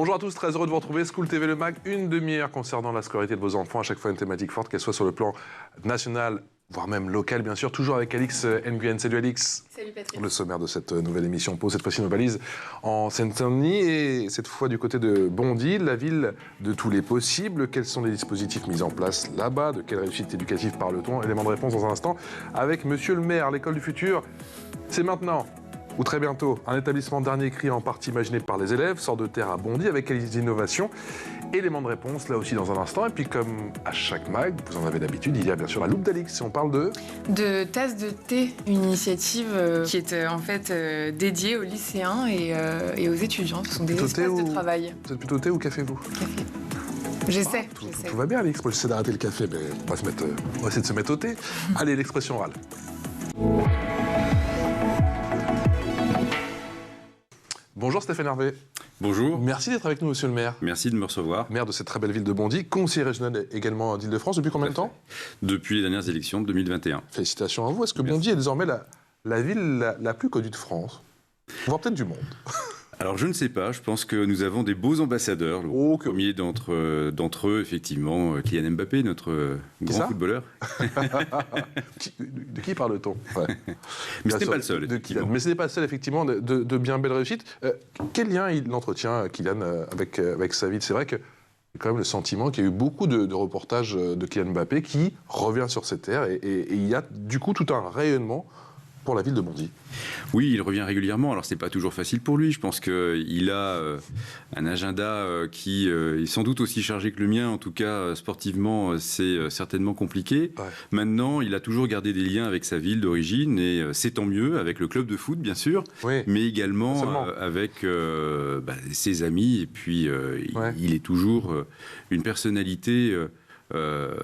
Bonjour à tous, très heureux de vous retrouver. School TV Le Mag, une demi-heure concernant la scolarité de vos enfants. À chaque fois une thématique forte, qu'elle soit sur le plan national, voire même local, bien sûr. Toujours avec Alix Nguyen. Salut Alix. Salut Patrick. Le sommaire de cette nouvelle émission pose cette fois-ci nos valises en Seine-Saint-Denis et cette fois du côté de Bondy, la ville de tous les possibles. Quels sont les dispositifs mis en place là-bas? De quelle réussite éducative parle-t-on? Élément de réponse dans un instant avec Monsieur le maire. L'école du futur, c'est maintenant ou très bientôt. Un établissement dernier cri en partie imaginé par les élèves sort de terre à Bondy avec les innovations. Élément de réponse là aussi dans un instant. Et puis comme à chaque mag, vous en avez l'habitude, il y a bien sûr la loupe d'Alix. Si on parle de tasse de thé, une initiative qui est en fait dédiée aux lycéens et aux étudiants. Ce sont des espaces de travail. Vous êtes plutôt thé ou café, vous? Café. J'essaie. Tout va bien, Alix. Moi, j'essaie d'arrêter le café, mais on va essayer de se mettre au thé. Allez, l'expression orale. Bonjour Stéphane Hervé. Bonjour. Merci d'être avec nous, monsieur le maire. Merci de me recevoir. Maire de cette très belle ville de Bondy, conseiller régional également d'Île-de-France. Depuis combien de temps? Depuis les dernières élections de 2021. Félicitations à vous. Est-ce que Bondy est désormais la ville la plus connue de France, voire peut-être du monde? Alors je ne sais pas, je pense que nous avons des beaux ambassadeurs. Le premier d'entre eux, effectivement, Kylian Mbappé, notre grand footballeur. De qui parle-t-on? Ouais. Mais ce n'est pas le seul. Mais ce n'est pas le seul, effectivement, de bien belles réussites. Quel lien il entretient, Kylian, avec sa ville? C'est vrai que j'ai quand même le sentiment qu'il y a eu beaucoup de reportages de Kylian Mbappé qui revient sur ses terres et il y a du coup tout un rayonnement pour la ville de Bondy. Oui, il revient régulièrement. Alors, c'est pas toujours facile pour lui. Je pense qu'il a un agenda qui est sans doute aussi chargé que le mien. En tout cas, sportivement, c'est certainement compliqué. Ouais. Maintenant, il a toujours gardé des liens avec sa ville d'origine et c'est tant mieux, avec le club de foot, bien sûr, oui, mais également avec ses amis. Et puis, il est toujours une personnalité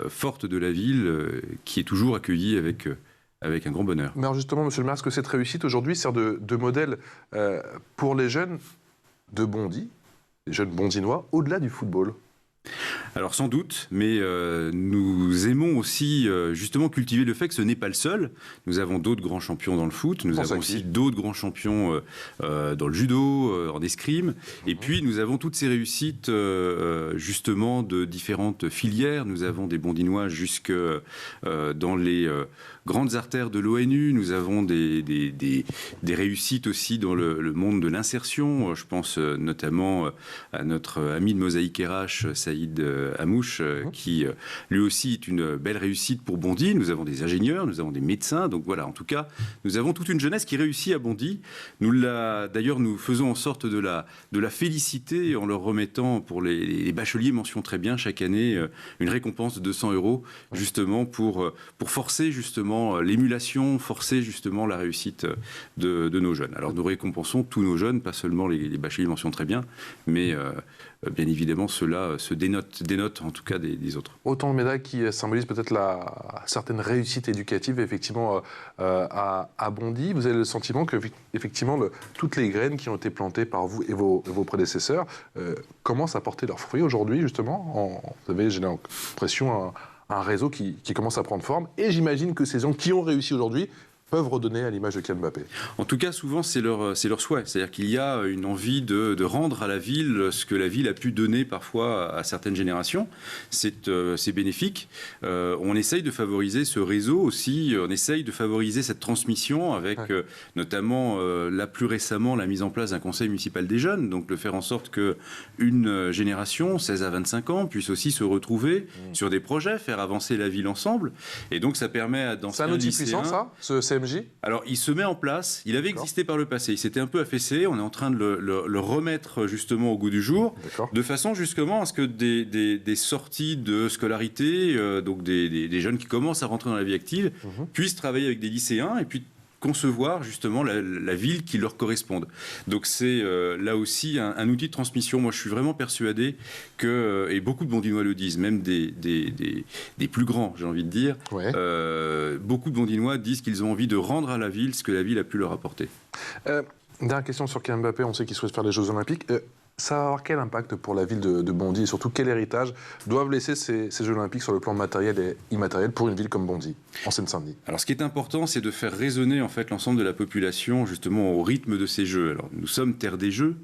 forte de la ville qui est toujours accueillie avec un grand bonheur. Mais alors justement, monsieur le maire, est-ce que cette réussite aujourd'hui sert de modèle pour les jeunes de Bondy, les jeunes bondinois, au-delà du football? Alors sans doute, mais nous aimons aussi justement cultiver le fait que ce n'est pas le seul. Nous avons d'autres grands champions dans le foot, nous avons aussi d'autres grands champions dans le judo, en escrime, et puis nous avons toutes ces réussites justement de différentes filières. Nous avons des Bondinois jusque dans les grandes artères de l'ONU, nous avons des réussites aussi dans le monde de l'insertion. Je pense notamment à notre ami de Mosaïque RH, Saïd Amouche, qui lui aussi est une belle réussite pour Bondy. Nous avons des ingénieurs, nous avons des médecins, donc voilà, en tout cas, nous avons toute une jeunesse qui réussit à Bondy. D'ailleurs, nous faisons en sorte de la féliciter en leur remettant pour les bacheliers mention très bien chaque année une récompense de 200 €, justement pour forcer justement l'émulation, forcer justement la réussite de nos jeunes. Alors nous récompensons tous nos jeunes, pas seulement les bacheliers mention très bien, mais bien évidemment ceux-là se dénotent en tout cas des autres. Autant de médailles qui symbolisent peut-être la certaine réussite éducative effectivement à Bondy. Vous avez le sentiment que effectivement toutes les graines qui ont été plantées par vous et vos prédécesseurs commencent à porter leurs fruits aujourd'hui justement. Vous avez, j'ai l'impression, un réseau qui commence à prendre forme. Et j'imagine que ces gens qui ont réussi aujourd'hui peuvent redonner à l'image de Kylian Mbappé. En tout cas, souvent, c'est leur souhait. C'est-à-dire qu'il y a une envie de rendre à la ville ce que la ville a pu donner parfois à certaines générations. C'est bénéfique. On essaye de favoriser ce réseau aussi. On essaye de favoriser cette transmission avec notamment, là plus récemment, la mise en place d'un conseil municipal des jeunes. Donc, de faire en sorte qu'une génération, 16 à 25 ans, puisse aussi se retrouver sur des projets, faire avancer la ville ensemble. Et donc, ça permet dans un outil puissant, ça, ce CMJ? Alors, il se met en place. Il avait existé par le passé. Il s'était un peu affaissé. On est en train de le remettre justement au goût du jour, de façon justement à ce que des sorties de scolarité, donc des jeunes qui commencent à rentrer dans la vie active, puissent travailler avec des lycéens et puis concevoir justement la ville qui leur corresponde. Donc c'est là aussi un outil de transmission. Moi je suis vraiment persuadé que, et beaucoup de Bondinois le disent, même des plus grands, j'ai envie de dire, beaucoup de Bondinois disent qu'ils ont envie de rendre à la ville ce que la ville a pu leur apporter. Dernière question sur Kylian Mbappé, on sait qu'il souhaite faire les Jeux Olympiques. Ça va avoir quel impact pour la ville de Bondy et surtout quel héritage doivent laisser ces Jeux Olympiques sur le plan matériel et immatériel pour une ville comme Bondy, en Seine-Saint-Denis? Alors ce qui est important, c'est de faire résonner en fait l'ensemble de la population justement au rythme de ces Jeux. Alors nous sommes terre des Jeux,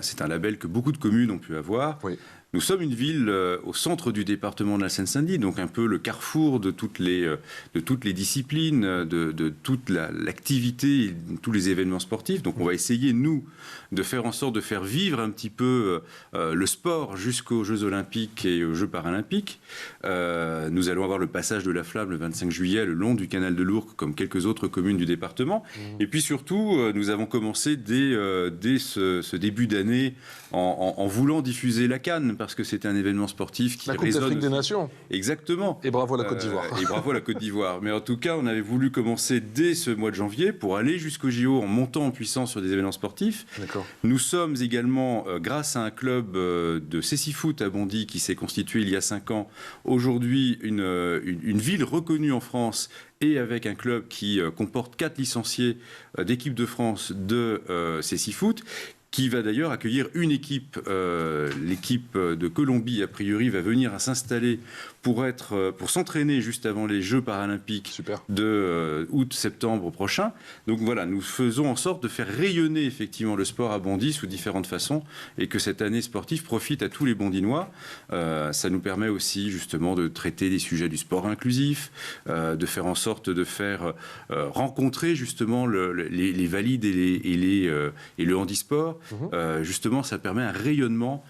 C'est un label que beaucoup de communes ont pu avoir. Oui. Nous sommes une ville au centre du département de la Seine-Saint-Denis, donc un peu le carrefour de toutes les disciplines, de toute l'activité, tous les événements sportifs. Donc on va essayer, nous, de faire en sorte de faire vivre un petit peu le sport jusqu'aux Jeux Olympiques et aux Jeux Paralympiques. Nous allons avoir le passage de la flamme le 25 juillet le long du canal de l'Ourcq, comme quelques autres communes du département. Et puis surtout, nous avons commencé dès ce début d'année en voulant diffuser la CAN, parce que c'est un événement sportif qui résonne. La Coupe d'Afrique des Nations. Exactement. Et bravo à la Côte d'Ivoire. Et bravo à la Côte d'Ivoire. Mais en tout cas, on avait voulu commencer dès ce mois de janvier pour aller jusqu'au JO en montant en puissance sur des événements sportifs. Nous sommes également, grâce à un club de cécifoot à Bondy qui s'est constitué il y a 5 ans, aujourd'hui une ville reconnue en France et avec un club qui comporte 4 licenciés d'équipe de France de cécifoot, qui va d'ailleurs accueillir une équipe. L'équipe de Colombie, a priori, va venir à s'installer pour s'entraîner juste avant les Jeux paralympiques de août-septembre prochain. Donc voilà, nous faisons en sorte de faire rayonner effectivement le sport à Bondy sous différentes façons et que cette année sportive profite à tous les Bondinois. Ça nous permet aussi justement de traiter des sujets du sport inclusif, de faire en sorte de faire rencontrer justement les valides et le handisport. Justement, ça permet un rayonnement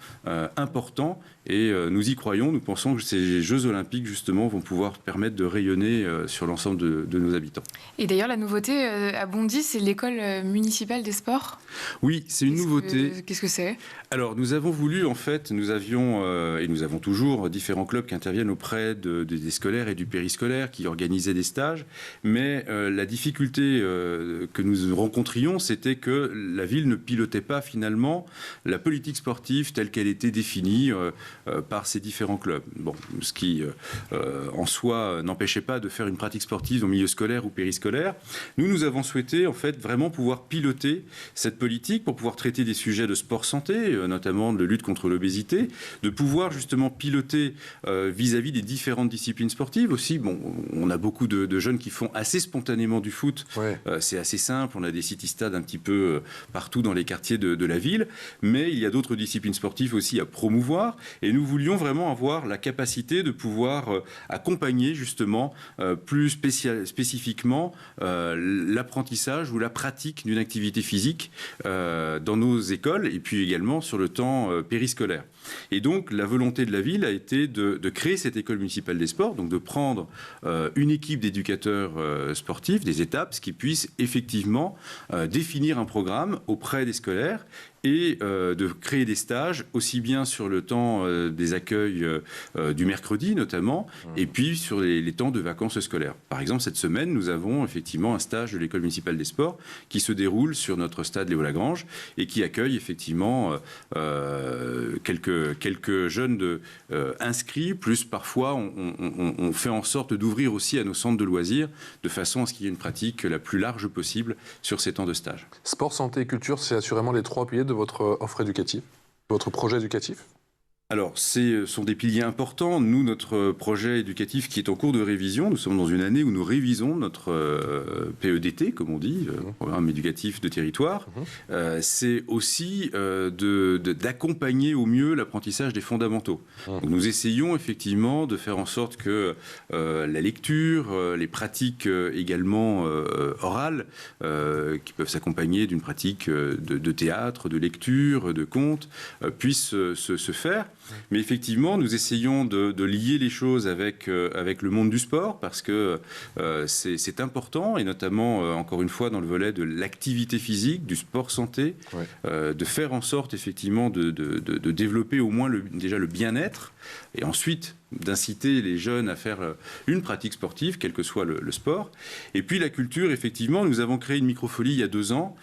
important et nous y croyons. Nous pensons que ces Jeux Olympiques, justement, vont pouvoir permettre de rayonner sur l'ensemble de nos habitants. Et d'ailleurs, la nouveauté à Bondy, c'est l'école municipale des sports. Oui, c'est une nouveauté. Qu'est-ce que c'est ? Alors, nous avons voulu, en fait, nous avions, et nous avons toujours, différents clubs qui interviennent auprès des scolaires et du périscolaire, qui organisaient des stages. Mais la difficulté que nous rencontrions, c'était que la ville ne pilotait pas, finalement, la politique sportive telle qu'elle était définie par ces différents clubs. Bon, ce qui, en soi, n'empêchait pas de faire une pratique sportive en milieu scolaire ou périscolaire. Nous avons souhaité, en fait, vraiment pouvoir piloter cette politique pour pouvoir traiter des sujets de sport-santé, notamment de lutte contre l'obésité, de pouvoir, justement, piloter vis-à-vis des différentes disciplines sportives aussi. Bon, on a beaucoup de jeunes qui font assez spontanément du foot. Ouais. C'est assez simple. On a des city-stades un petit peu partout dans les quartiers de la ville. Mais il y a d'autres disciplines sportives aussi à promouvoir. Et nous voulions vraiment avoir la capacité de pouvoir accompagner justement plus spécifiquement l'apprentissage ou la pratique d'une activité physique dans nos écoles et puis également sur le temps périscolaire. Et donc la volonté de la ville a été de créer cette école municipale des sports, donc de prendre une équipe d'éducateurs sportifs, des étapes, qui puissent effectivement définir un programme auprès des scolaires et de créer des stages, aussi bien sur le temps des accueils du mercredi notamment, et puis sur les temps de vacances scolaires. Par exemple, cette semaine, nous avons effectivement un stage de l'école municipale des sports qui se déroule sur notre stade Léo-Lagrange et qui accueille effectivement quelques jeunes inscrits, plus parfois on fait en sorte d'ouvrir aussi à nos centres de loisirs de façon à ce qu'il y ait une pratique la plus large possible sur ces temps de stage. Sport, santé et culture, c'est assurément les 3 piliers de votre offre éducative, de votre projet éducatif ? Alors, ce sont des piliers importants. Nous, notre projet éducatif qui est en cours de révision, nous sommes dans une année où nous révisons notre PEDT, comme on dit, Programme éducatif de territoire. C'est aussi d'accompagner au mieux l'apprentissage des fondamentaux. Donc, nous essayons effectivement de faire en sorte que la lecture, les pratiques également orales, qui peuvent s'accompagner d'une pratique de théâtre, de lecture, de conte, puissent se faire. Mais effectivement, nous essayons de lier les choses avec le monde du sport parce que c'est important, et notamment, encore une fois, dans le volet de l'activité physique, du sport santé, de faire en sorte, effectivement, de développer au moins déjà le bien-être, et ensuite d'inciter les jeunes à faire une pratique sportive, quel que soit le sport. Et puis la culture, effectivement, nous avons créé une microfolie il y a 2 ans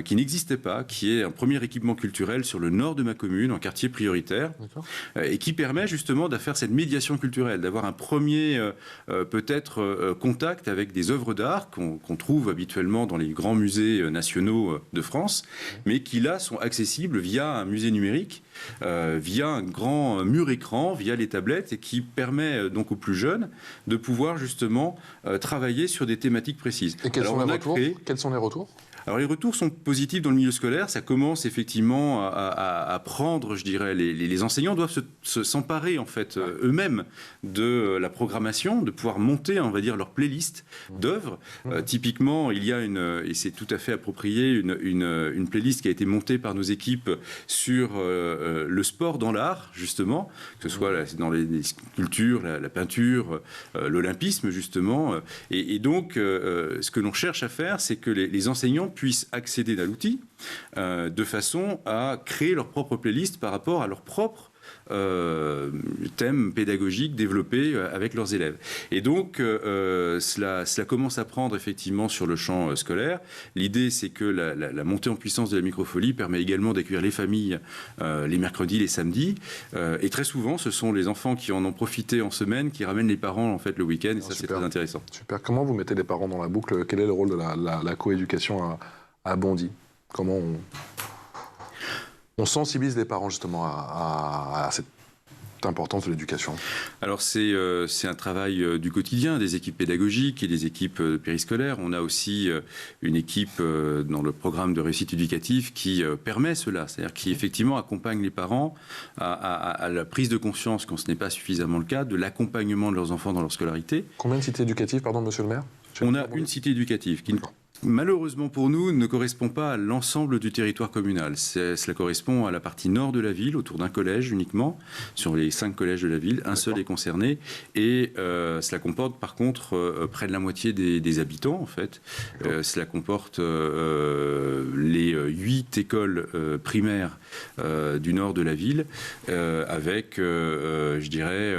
qui n'existait pas, qui est un premier équipement culturel sur le nord de ma commune, en quartier prioritaire, et qui permet justement de faire cette médiation culturelle, d'avoir un premier peut-être contact avec des œuvres d'art qu'on trouve habituellement dans les grands musées nationaux de France, mais qui là sont accessibles via un musée numérique, via un grand mur écran, via les tablettes, et qui permet donc aux plus jeunes de pouvoir justement travailler sur des thématiques précises. Et quels sont les retours ? Alors les retours sont positifs dans le milieu scolaire, ça commence effectivement à prendre, je dirais, les enseignants doivent s'emparer en fait eux-mêmes de la programmation, de pouvoir monter, on va dire, leur playlist d'œuvres. Typiquement, il y a et c'est tout à fait approprié, une playlist qui a été montée par nos équipes sur le sport dans l'art, justement, que ce soit dans les sculptures, la peinture, l'olympisme, justement. Et donc, ce que l'on cherche à faire, c'est que les enseignants puissent accéder à l'outil de façon à créer leur propre playlist par rapport à leur propre thèmes pédagogiques développés avec leurs élèves. Et donc, cela commence à prendre effectivement sur le champ scolaire. L'idée, c'est que la montée en puissance de la microfolie permet également d'accueillir les familles les mercredis, les samedis. Et très souvent, ce sont les enfants qui en ont profité en semaine qui ramènent les parents en fait le week-end. Et ça, c'est très intéressant. Super. Comment vous mettez les parents dans la boucle? Quel est le rôle de la coéducation à Bondy? Comment on sensibilise les parents justement à cette importance de l'éducation? Alors c'est un travail du quotidien des équipes pédagogiques et des équipes périscolaires. On a aussi une équipe dans le programme de réussite éducative qui permet cela, c'est-à-dire qui effectivement accompagne les parents à la prise de conscience, quand ce n'est pas suffisamment le cas, de l'accompagnement de leurs enfants dans leur scolarité. Combien de cités éducatives, pardon, monsieur le maire? On a une cité éducative qui, malheureusement pour nous, ne correspond pas à l'ensemble du territoire communal. Cela correspond à la partie nord de la ville, autour d'un collège uniquement. Sur les 5 collèges de la ville, un seul est concerné. Et cela comporte par contre près de la moitié des habitants, en fait. Cela comporte les 8 écoles primaires du nord de la ville, avec, je dirais,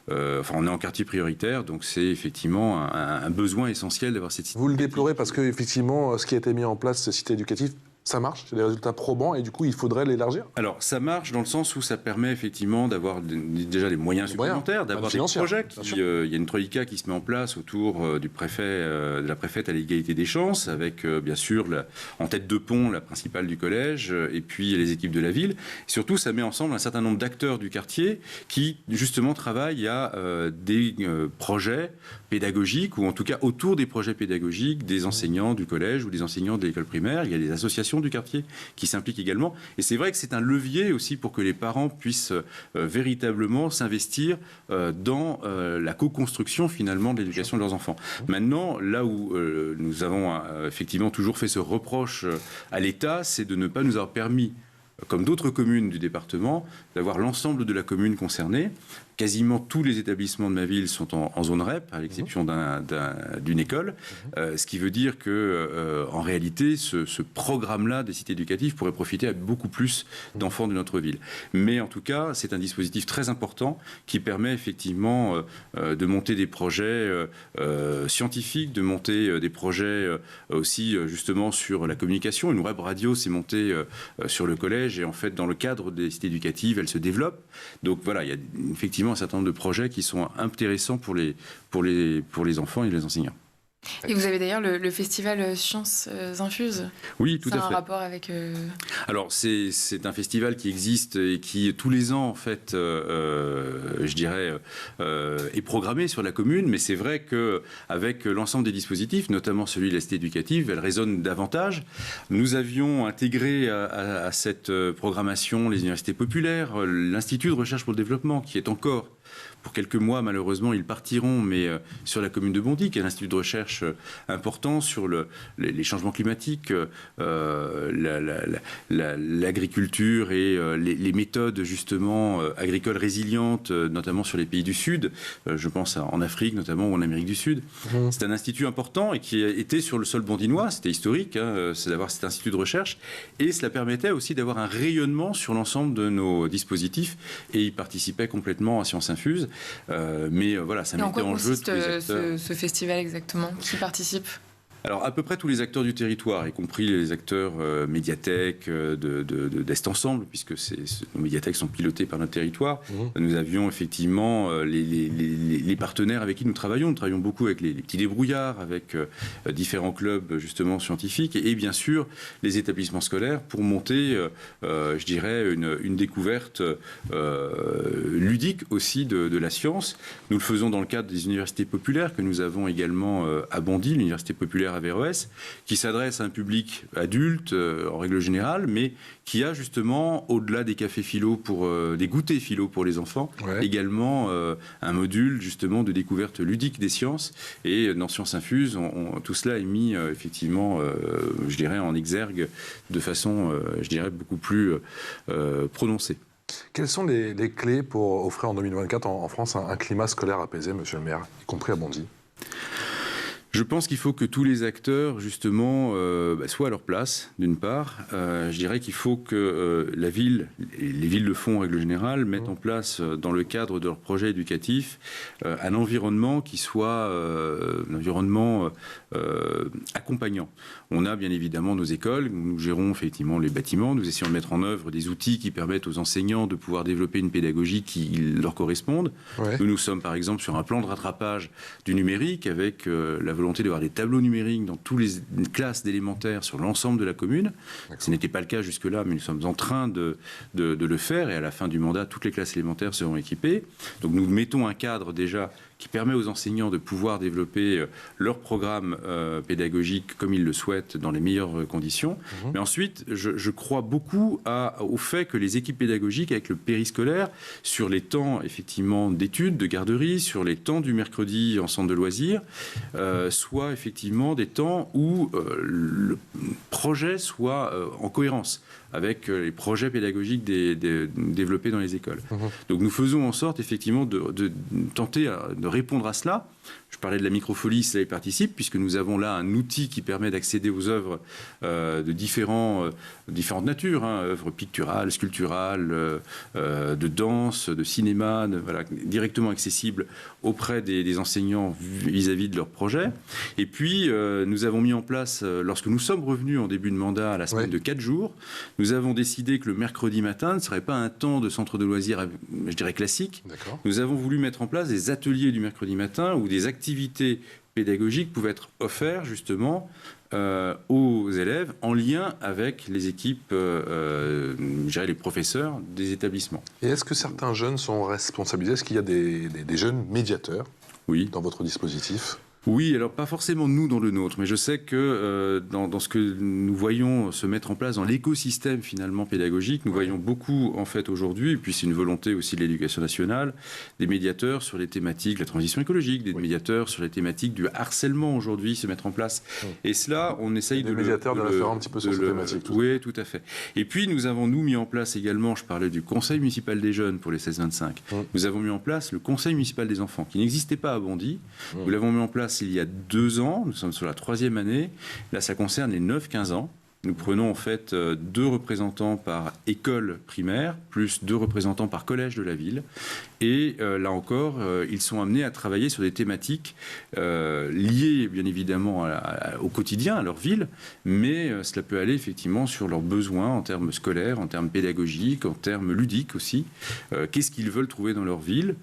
enfin on est en quartier prioritaire, donc c'est effectivement un besoin essentiel d'avoir cette cité. Vous le déplorez parce que effectivement, ce qui a été mis en place, ces cités éducatives, ça marche, c'est des résultats probants et du coup, il faudrait l'élargir? Alors, ça marche dans le sens où ça permet effectivement d'avoir déjà des moyens supplémentaires, d'avoir des projets. Il y a une troïka qui se met en place autour du préfet, de la préfète à l'égalité des chances, avec bien sûr en tête de pont la principale du collège et puis les équipes de la ville. Et surtout, ça met ensemble un certain nombre d'acteurs du quartier qui justement travaillent à des projets pédagogiques ou en tout cas autour des projets pédagogiques des enseignants du collège ou des enseignants de l'école primaire. Il y a des associations du quartier qui s'impliquent également. Et c'est vrai que c'est un levier aussi pour que les parents puissent véritablement s'investir dans la co-construction finalement de l'éducation de leurs enfants. Maintenant, là où nous avons effectivement toujours fait ce reproche à l'État, c'est de ne pas nous avoir permis, comme d'autres communes du département, d'avoir l'ensemble de la commune concernée. Quasiment tous les établissements de ma ville sont en zone REP, à l'exception d'une école, ce qui veut dire que, en réalité, ce programme-là des cités éducatives pourrait profiter à beaucoup plus d'enfants de notre ville. Mais en tout cas, c'est un dispositif très important qui permet effectivement de monter des projets scientifiques, de monter des projets aussi justement sur la communication. Une web radio s'est montée sur le collège et en fait, dans le cadre des cités éducatives, elle se développe. Donc voilà, il y a effectivement un certain nombre de projets qui sont intéressants pour les enfants et les enseignants. Et vous avez d'ailleurs le festival Sciences Infuses. Oui, tout à fait. C'est un rapport avec... Alors, c'est un festival qui existe et qui, tous les ans, en fait, je dirais, est programmé sur la commune. Mais c'est vrai qu'avec l'ensemble des dispositifs, notamment celui de la cité éducative, elle résonne davantage. Nous avions intégré à cette programmation les universités populaires, l'Institut de recherche pour le développement, qui est encore... Pour quelques mois, malheureusement, ils partiront, mais sur la commune de Bondy, qui est un institut de recherche important sur les changements climatiques, l'agriculture et les méthodes, justement, agricoles résilientes, notamment sur les pays du Sud. Je pense en Afrique, notamment, ou en Amérique du Sud. C'est un institut important et qui était sur le sol bondinois. C'était historique, c'est d'avoir cet institut de recherche. Et cela permettait aussi d'avoir un rayonnement sur l'ensemble de nos dispositifs. Et ils participaient complètement à Sciences Infuses. Mais voilà, ça mettait en jeu tous les acteurs. Ce festival exactement? Qui participe? Alors, à peu près tous les acteurs du territoire, y compris les acteurs médiathèques d'Est Ensemble, puisque nos médiathèques sont pilotées par notre territoire. Nous avions effectivement les partenaires avec qui nous travaillons. Nous travaillons beaucoup avec les petits débrouillards, avec différents clubs justement scientifiques et bien sûr les établissements scolaires pour monter, je dirais, une découverte ludique aussi de la science. Nous le faisons dans le cadre des universités populaires que nous avons également à Bondy, l'université populaire scolaire Averroès, qui s'adresse à un public adulte en règle générale, mais qui a justement, au-delà des cafés philo des goûters philo pour les enfants, également un module justement de découverte ludique des sciences. Et dans Sciences Infuses, tout cela est mis effectivement, je dirais, en exergue de façon, je dirais, beaucoup plus prononcée. Quelles sont les clés pour offrir en 2024 en France un climat scolaire apaisé, monsieur le maire, y compris à Bondy ? Je pense qu'il faut que tous les acteurs, justement, soient à leur place, d'une part. Je dirais qu'il faut que la ville, et les villes le font en règle générale, mettent en place, dans le cadre de leur projet éducatif, un environnement qui soit un environnement accompagnant. On a bien évidemment nos écoles, nous gérons effectivement les bâtiments, nous essayons de mettre en œuvre des outils qui permettent aux enseignants de pouvoir développer une pédagogie qui leur corresponde. Nous sommes par exemple sur un plan de rattrapage du numérique avec la volonté d'avoir des tableaux numériques dans toutes les classes d'élémentaire sur l'ensemble de la commune. Ce n'était pas le cas jusque-là, mais nous sommes en train de le faire et à la fin du mandat, toutes les classes élémentaires seront équipées. Donc nous mettons un cadre déjà qui permet aux enseignants de pouvoir développer leur programme pédagogique comme ils le souhaitent dans les meilleures conditions. Mais ensuite, je crois beaucoup au fait que les équipes pédagogiques avec le périscolaire, sur les temps effectivement d'études, de garderie, sur les temps du mercredi en centre de loisirs, soient effectivement des temps où le projet soit en cohérence avec les projets pédagogiques développés dans les écoles. Donc nous faisons en sorte effectivement de tenter de répondre à cela. Je parlais de la microfolie, cela y participe, puisque nous avons là un outil qui permet d'accéder aux œuvres de différentes natures, œuvres picturales, sculpturales, de danse, de cinéma, directement accessibles auprès des enseignants vis-à-vis de leurs projets. Et puis, nous avons mis en place, lorsque nous sommes revenus en début de mandat à la semaine de 4 jours, nous avons décidé que le mercredi matin ne serait pas un temps de centre de loisirs, je dirais, classique. Nous avons voulu mettre en place des ateliers du mercredi matin où des activités pédagogiques pouvaient être offertes justement aux élèves en lien avec les équipes, je dirais les professeurs des établissements. Et est-ce que certains jeunes sont responsabilisés ? Est-ce qu'il y a des jeunes médiateurs dans votre dispositif ? Oui, alors pas forcément nous dans le nôtre, mais je sais que dans ce que nous voyons se mettre en place dans l'écosystème finalement pédagogique, nous voyons beaucoup en fait aujourd'hui, et puis c'est une volonté aussi de l'éducation nationale, des médiateurs sur les thématiques de la transition écologique, des médiateurs sur les thématiques du harcèlement aujourd'hui se mettre en place. Et cela, on essaye de médiateurs de référent un petit peu sur ces thématiques. Oui, tout à fait. Et puis nous avons mis en place également, je parlais du Conseil municipal des jeunes pour les 16-25, nous avons mis en place le Conseil municipal des enfants, qui n'existait pas à Bondy. Nous l'avons mis en place il y a 2 ans, nous sommes sur la 3e année, là ça concerne les 9-15 ans. Nous prenons en fait 2 représentants par école primaire, plus 2 représentants par collège de la ville. Et là encore, ils sont amenés à travailler sur des thématiques liées bien évidemment au quotidien, à leur ville, mais cela peut aller effectivement sur leurs besoins en termes scolaires, en termes pédagogiques, en termes ludiques aussi. Qu'est-ce qu'ils veulent trouver dans leur ville ?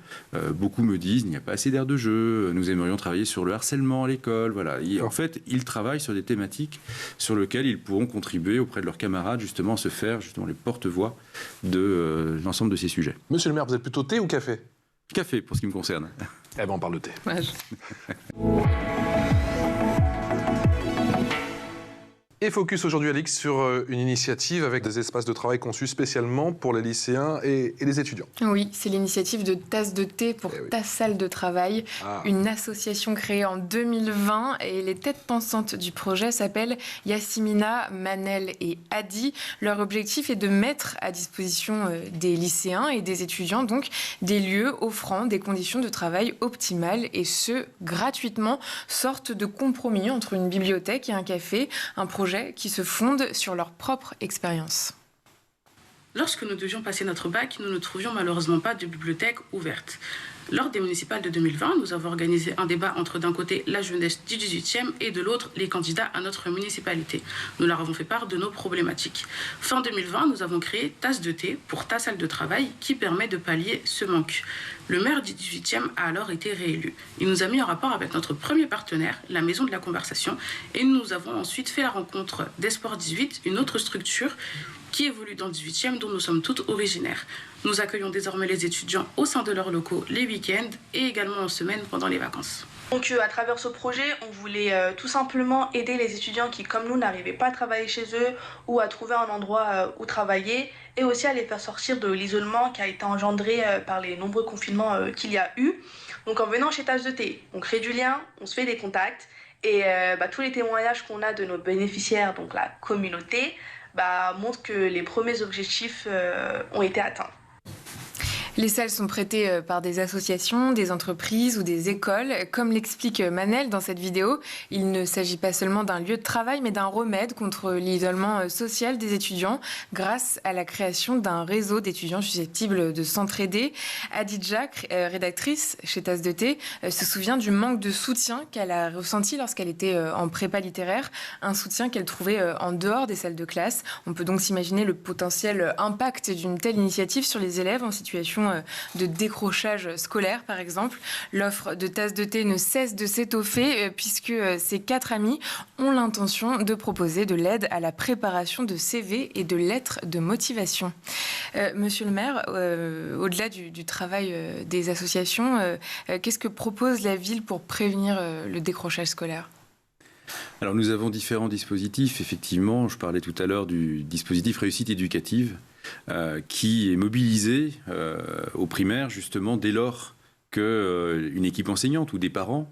Beaucoup me disent, il n'y a pas assez d'aires de jeu, nous aimerions travailler sur le harcèlement à l'école. Voilà. En fait, ils travaillent sur des thématiques sur lesquelles ils pourront contribuer auprès de leurs camarades justement à se faire justement les porte-voix de l'ensemble de ces sujets. Monsieur le maire, vous êtes plutôt thé ou café ? Café pour ce qui me concerne. Eh ben on parle de thé. Et focus aujourd'hui, Alix, sur une initiative avec des espaces de travail conçus spécialement pour les lycéens et les étudiants. Oui, c'est l'initiative de Tasse de thé pour ta salle de travail, une association créée en 2020 et les têtes pensantes du projet s'appellent Yasmina, Manel et Adi. Leur objectif est de mettre à disposition des lycéens et des étudiants donc des lieux offrant des conditions de travail optimales et ce, gratuitement, sorte de compromis entre une bibliothèque et un café, un projet qui se fondent sur leur propre expérience. Lorsque nous devions passer notre bac, nous ne trouvions malheureusement pas de bibliothèque ouverte. Lors des municipales de 2020, nous avons organisé un débat entre d'un côté la jeunesse du 18e et de l'autre les candidats à notre municipalité. Nous leur avons fait part de nos problématiques. Fin 2020, nous avons créé Tasse de thé pour ta salle de travail qui permet de pallier ce manque. Le maire du 18e a alors été réélu. Il nous a mis en rapport avec notre premier partenaire, la Maison de la Conversation, et nous avons ensuite fait la rencontre d'Espoir 18, une autre structure qui évolue dans le 18e dont nous sommes toutes originaires. Nous accueillons désormais les étudiants au sein de leurs locaux les week-ends et également en semaine pendant les vacances. Donc à travers ce projet, on voulait tout simplement aider les étudiants qui, comme nous, n'arrivaient pas à travailler chez eux ou à trouver un endroit où travailler, et aussi à les faire sortir de l'isolement qui a été engendré par les nombreux confinements qu'il y a eu. Donc en venant chez Tasse de Thé, on crée du lien, on se fait des contacts, et tous les témoignages qu'on a de nos bénéficiaires, donc la communauté, montrent que les premiers objectifs ont été atteints. Les salles sont prêtées par des associations, des entreprises ou des écoles. Comme l'explique Manel dans cette vidéo, il ne s'agit pas seulement d'un lieu de travail, mais d'un remède contre l'isolement social des étudiants grâce à la création d'un réseau d'étudiants susceptibles de s'entraider. Adidja, rédactrice chez Tasse de Thé, se souvient du manque de soutien qu'elle a ressenti lorsqu'elle était en prépa littéraire, un soutien qu'elle trouvait en dehors des salles de classe. On peut donc s'imaginer le potentiel impact d'une telle initiative sur les élèves en situation de décrochage scolaire, par exemple. L'offre de Tasse de Thé ne cesse de s'étoffer puisque ces 4 amis ont l'intention de proposer de l'aide à la préparation de CV et de lettres de motivation. Monsieur le maire, au-delà du travail des associations, qu'est-ce que propose la ville pour prévenir le décrochage scolaire ? Alors nous avons différents dispositifs, effectivement. Je parlais tout à l'heure du dispositif réussite éducative qui est mobilisé au primaire justement dès lors qu'une équipe enseignante ou des parents,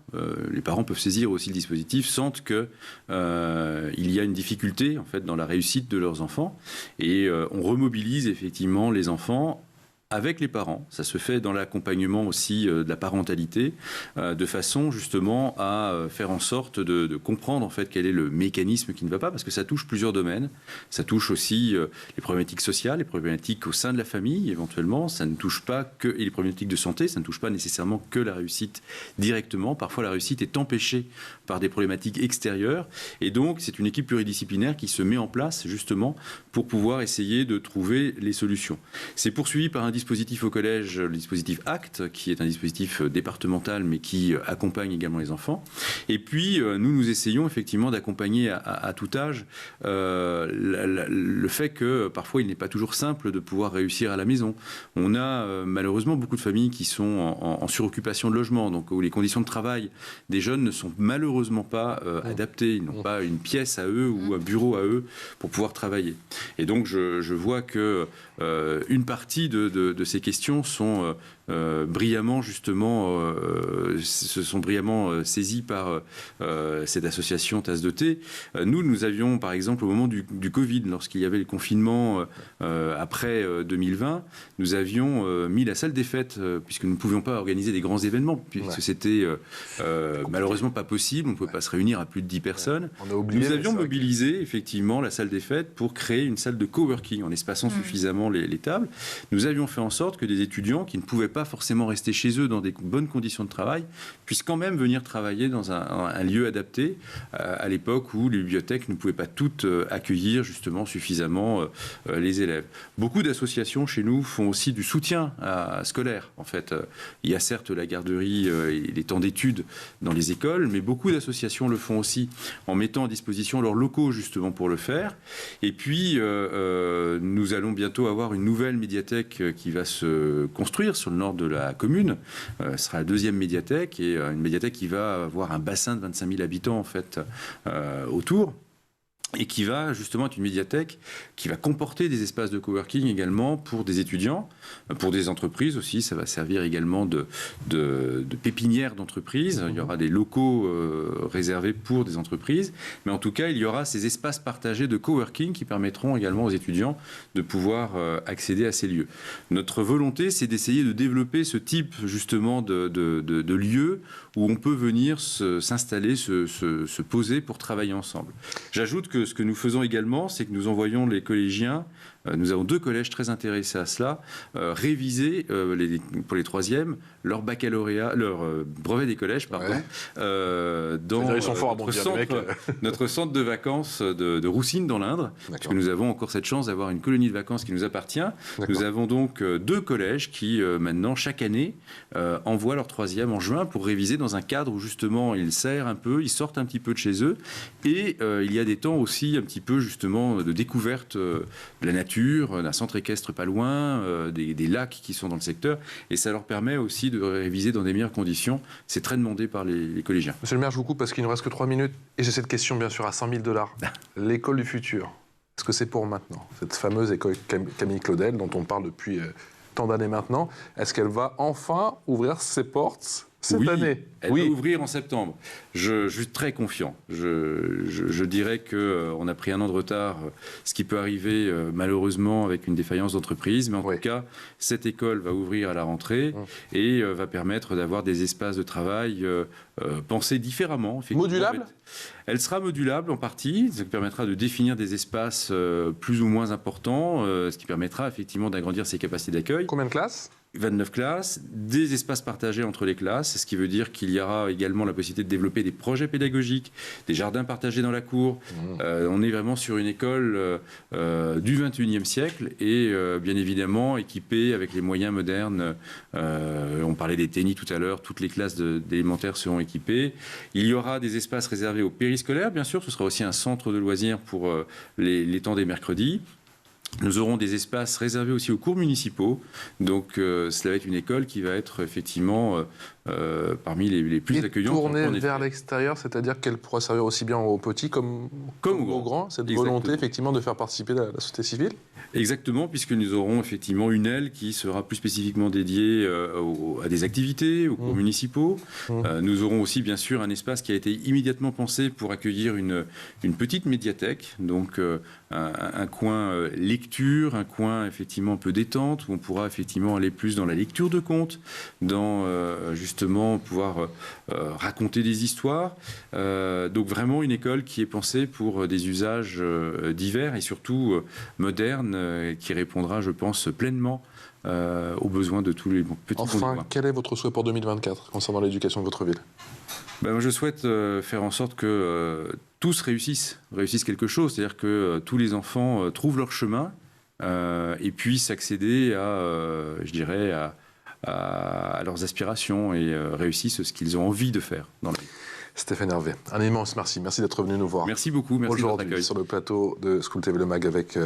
les parents peuvent saisir aussi le dispositif, sentent qu'il y a une difficulté en fait dans la réussite de leurs enfants et on remobilise effectivement les enfants avec les parents. Ça se fait dans l'accompagnement aussi de la parentalité, de façon justement à faire en sorte de comprendre en fait quel est le mécanisme qui ne va pas, parce que ça touche plusieurs domaines. Ça touche aussi les problématiques sociales, les problématiques au sein de la famille éventuellement. Ça ne touche pas que et les problématiques de santé. Ça ne touche pas nécessairement que la réussite directement. Parfois la réussite est empêchée par des problématiques extérieures. Et donc c'est une équipe pluridisciplinaire qui se met en place justement pour pouvoir essayer de trouver les solutions. C'est poursuivi par un dispositif au collège, le dispositif ACT, qui est un dispositif départemental, mais qui accompagne également les enfants. Et puis, nous essayons effectivement d'accompagner à tout âge le fait que parfois, il n'est pas toujours simple de pouvoir réussir à la maison. On a malheureusement beaucoup de familles qui sont en suroccupation de logement, donc où les conditions de travail des jeunes ne sont malheureusement pas adaptées. Ils n'ont pas une pièce à eux ou un bureau à eux pour pouvoir travailler. Et donc, je vois que une partie de ces questions sont brillamment justement saisies par cette association Tasse de Thé. Nous avions par exemple au moment du Covid, lorsqu'il y avait le confinement après 2020, nous avions mis la salle des fêtes puisque nous ne pouvions pas organiser des grands événements puisque c'était malheureusement pas possible, on ne pouvait pas se réunir à plus de 10 personnes. Nous avions mobilisé effectivement la salle des fêtes pour créer une salle de coworking en espaçant suffisamment les tables. Nous avions fait en sorte que des étudiants qui ne pouvaient pas forcément rester chez eux dans des bonnes conditions de travail puissent quand même venir travailler dans un lieu adapté à l'époque où les bibliothèques ne pouvaient pas toutes accueillir justement suffisamment les élèves. Beaucoup d'associations chez nous font aussi du soutien scolaire. En fait, il y a certes la garderie et les temps d'études dans les écoles, mais beaucoup d'associations le font aussi en mettant à disposition leurs locaux justement pour le faire. Et puis, nous allons bientôt avoir une nouvelle médiathèque qui va se construire sur le nord de la commune. Ce sera la deuxième médiathèque et une médiathèque qui va avoir un bassin de 25 000 habitants en fait autour. Et qui va justement être une médiathèque qui va comporter des espaces de coworking également pour des étudiants, pour des entreprises aussi. Ça va servir également de pépinière d'entreprises. Il y aura des locaux réservés pour des entreprises. Mais en tout cas, il y aura ces espaces partagés de coworking qui permettront également aux étudiants de pouvoir accéder à ces lieux. Notre volonté, c'est d'essayer de développer ce type justement de lieux où on peut venir s'installer, se poser pour travailler ensemble. J'ajoute que ce que nous faisons également, c'est que nous envoyons les collégiens, nous avons 2 collèges très intéressés à cela, réviser pour les 3e leur baccalauréat, leur brevet des collèges, pardon, dans notre centre de vacances de Roussines dans l'Indre, parce que nous avons encore cette chance d'avoir une colonie de vacances qui nous appartient. Nous avons donc 2 collèges qui maintenant chaque année envoient leur 3e en juin pour réviser dans un cadre où justement ils serrent un peu, ils sortent un petit peu de chez eux et il y a des temps aussi un petit peu justement de découverte de la nature, d'un centre équestre pas loin, des lacs qui sont dans le secteur, et ça leur permet aussi de réviser dans des meilleures conditions. C'est très demandé par les collégiens. Monsieur le maire, je vous coupe parce qu'il ne nous reste que 3 minutes, et j'ai cette question bien sûr à 100 000 $. L'école du futur, est-ce que c'est pour maintenant? Cette fameuse école Camille Claudel dont on parle depuis tant d'années maintenant, est-ce qu'elle va enfin ouvrir ses portes cette année? Elle va ouvrir en septembre. Je suis très confiant. Je dirais qu'on a pris un an de retard, ce qui peut arriver malheureusement avec une défaillance d'entreprise. Mais en tout cas, cette école va ouvrir à la rentrée et va permettre d'avoir des espaces de travail pensés différemment. Modulable ? Elle sera modulable en partie, ce qui permettra de définir des espaces plus ou moins importants, ce qui permettra effectivement d'agrandir ses capacités d'accueil. Combien de classes ? 29 classes, des espaces partagés entre les classes, ce qui veut dire qu'il y aura également la possibilité de développer des projets pédagogiques, des jardins partagés dans la cour. On est vraiment sur une école du 21e siècle et bien évidemment équipée avec les moyens modernes. On parlait des tennis tout à l'heure, toutes les classes d'élémentaire seront équipées. Il y aura des espaces réservés aux périscolaires, bien sûr, ce sera aussi un centre de loisirs pour les temps des mercredis. Nous aurons des espaces réservés aussi aux cours municipaux. Donc, cela va être une école qui va être effectivement parmi les plus accueillantes. Tournée vers l'extérieur, c'est-à-dire qu'elle pourra servir aussi bien aux petits comme aux grands. Cette volonté, effectivement, de faire participer la société civile. Exactement, puisque nous aurons effectivement une aile qui sera plus spécifiquement dédiée à des activités, aux cours municipaux. Nous aurons aussi, bien sûr, un espace qui a été immédiatement pensé pour accueillir une petite médiathèque, donc un coin lecture, un coin effectivement un peu détente, où on pourra effectivement aller plus dans la lecture de contes, dans justement pouvoir raconter des histoires. Donc vraiment une école qui est pensée pour des usages divers et surtout modernes, qui répondra, je pense, pleinement aux besoins de tous les petits. Enfin, quel est votre souhait pour 2024 concernant l'éducation de votre ville? Moi, je souhaite faire en sorte que tous réussissent quelque chose, c'est-à-dire que tous les enfants trouvent leur chemin et puissent accéder je dirais, à leurs aspirations et réussissent ce qu'ils ont envie de faire dans la vie. Stéphane Hervé, un immense merci. Merci d'être venu nous voir. Merci beaucoup. Merci aujourd'hui sur le plateau de School TV Le Mag avec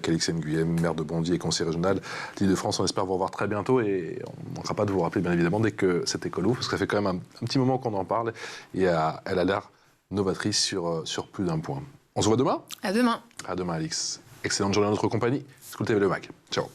Alix Nguyen, maire de Bondy et conseiller régional d'Île-de-France. On espère vous revoir très bientôt et on ne manquera pas de vous rappeler bien évidemment dès que cette école ouvre, parce que ça fait quand même un petit moment qu'on en parle et elle a l'air novatrice sur plus d'un point. On se voit demain ? À demain. À demain, Alix. Excellente journée à notre compagnie. School TV Le Mag. Ciao.